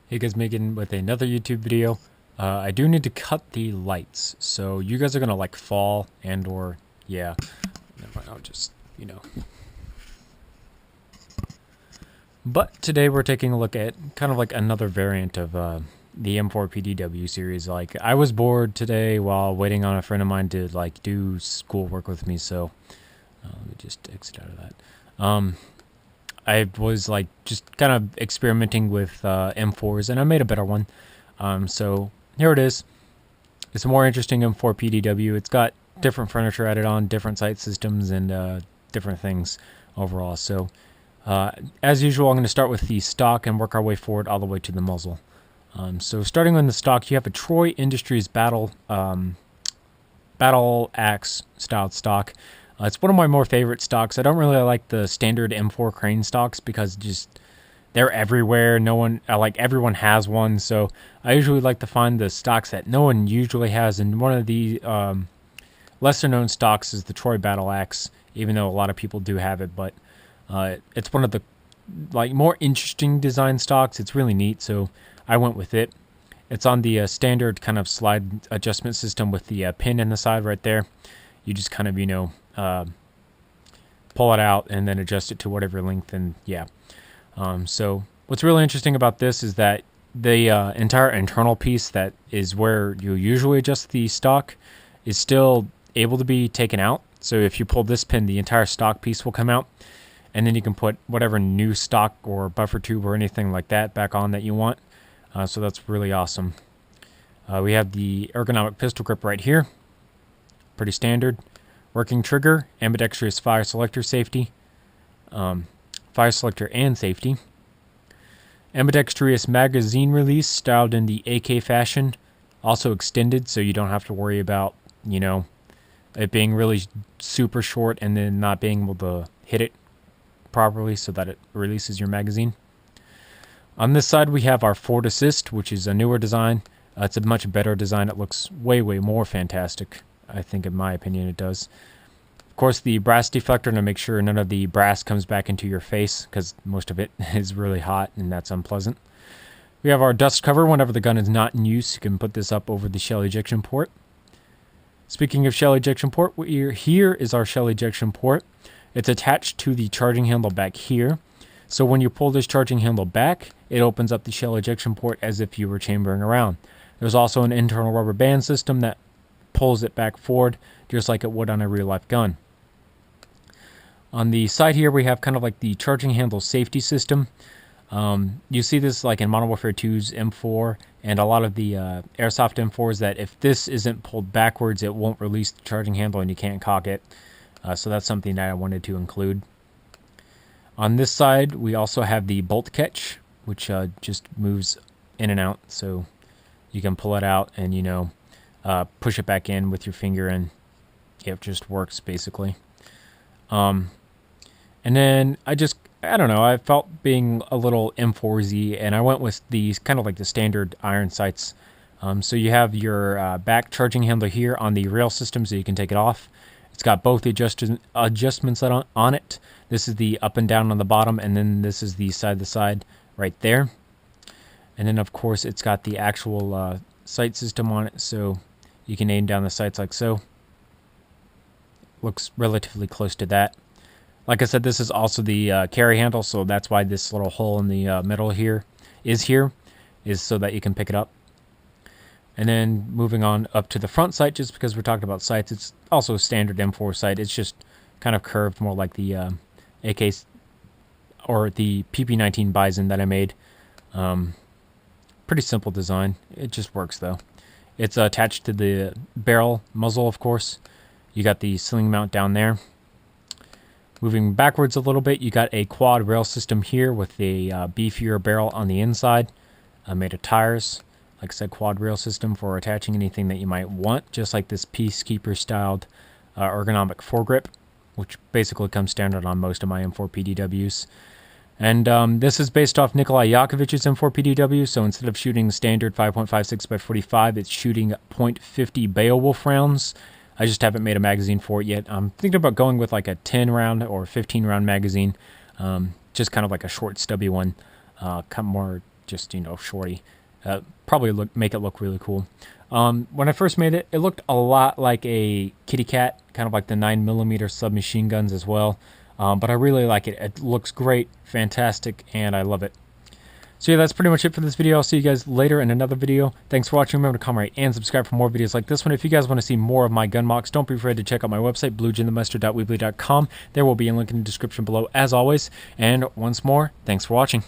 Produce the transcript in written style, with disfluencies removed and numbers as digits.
Hey guys, Megan with another YouTube video. I do need to cut the lights, so you guys are gonna like fall and or yeah. Never mind, I'll just But today we're taking a look at kind of like another variant of the M4-PDW series. Like I was bored today while waiting on a friend of mine to like do schoolwork with me, so let me just exit out of that. I was like just kind of experimenting with M4s, and I made a better one. So here it is. It's a more interesting M4-PDW. It's got different furniture added on, different sight systems, and different things overall. So as usual, I'm going to start with the stock and work our way forward all the way to the muzzle. So starting on the stock, you have a Troy Industries battle axe styled stock. It's one of my more favorite stocks. I don't really like the standard M4 crane stocks because just they're everywhere. No one, like everyone has one. So I usually like to find the stocks that no one usually has. And one of the lesser known stocks is the Troy Battle Axe, even though a lot of people do have it. But it's one of the like more interesting design stocks. It's really neat. So I went with it. It's on the standard kind of slide adjustment system with the pin in the side right there. You just kind of, pull it out and then adjust it to whatever length, and yeah. So what's really interesting about this is that the entire internal piece that is where you usually adjust the stock is still able to be taken out. So if you pull this pin, the entire stock piece will come out, and then you can put whatever new stock or buffer tube or anything like that back on that you want. So that's really awesome. We have the ergonomic pistol grip right here. Pretty standard. Working trigger, ambidextrous fire selector safety, fire selector and safety. Ambidextrous magazine release styled in the AK fashion, also extended, so you don't have to worry about, it being really super short and then not being able to hit it properly so that it releases your magazine. On this side, we have our Forward Assist, which is a newer design. It's a much better design. It looks way more fantastic. I think, in my opinion, it does. Of course, the brass deflector to make sure none of the brass comes back into your face, because most of it is really hot and that's unpleasant. We have our dust cover. Whenever the gun is not in use, you can put this up over the shell ejection port. Speaking of shell ejection port, here is our shell ejection port. It's attached to the charging handle back here. So when you pull this charging handle back, it opens up the shell ejection port as if you were chambering around. There's also an internal rubber band system that pulls it back forward, just like it would on a real-life gun. On the side here, we have kind of like the charging handle safety system. You see this like in Modern Warfare 2's M4 and a lot of the Airsoft M4s, that if this isn't pulled backwards, it won't release the charging handle and you can't cock it. So that's something that I wanted to include. On this side, we also have the bolt catch, which just moves in and out, so you can pull it out and, push it back in with your finger, and it just works basically. And then I don't know, I felt being a little M4Z, and I went with these kind of like the standard iron sights. So you have your back charging handle here on the rail system, so you can take it off. It's got both the adjustments on it. This is the up and down on the bottom, and then this is the side to side right there. And then of course it's got the actual sight system on it, so you can aim down the sights like so. Looks relatively close to that. Like I said, this is also the carry handle, so that's why this little hole in the middle here is so that you can pick it up. And then moving on up to the front sight, just because we're talking about sights, it's also a standard M4 sight. It's just kind of curved, more like the AK or the PP19 Bison that I made. Pretty simple design. It just works though. It's attached to the barrel muzzle, of course. You got the sling mount down there. Moving backwards a little bit, you got a quad rail system here with a beefier barrel on the inside, made of tires. Like I said, quad rail system for attaching anything that you might want, just like this Peacekeeper styled ergonomic foregrip, which basically comes standard on most of my M4-PDWs. And this is based off Nikolai Yokovich's M4-PDW, so instead of shooting standard 5.56x45, it's shooting .50 Beowulf rounds. I just haven't made a magazine for it yet. I'm thinking about going with like a 10 round or 15 round magazine, just kind of like a short stubby one, kind of more just, you know, shorty. Probably make it look really cool. When I first made it, it looked a lot like a kitty cat, kind of like the 9mm submachine guns as well. But I really like it. It looks great, fantastic, and I love it. So yeah, that's pretty much it for this video. I'll see you guys later in another video. Thanks for watching. Remember to comment, rate, and subscribe for more videos like this one. If you guys want to see more of my gun mocks, don't be afraid to check out my website, blueginthemeister.weebly.com. There will be a link in the description below as always. And once more, thanks for watching.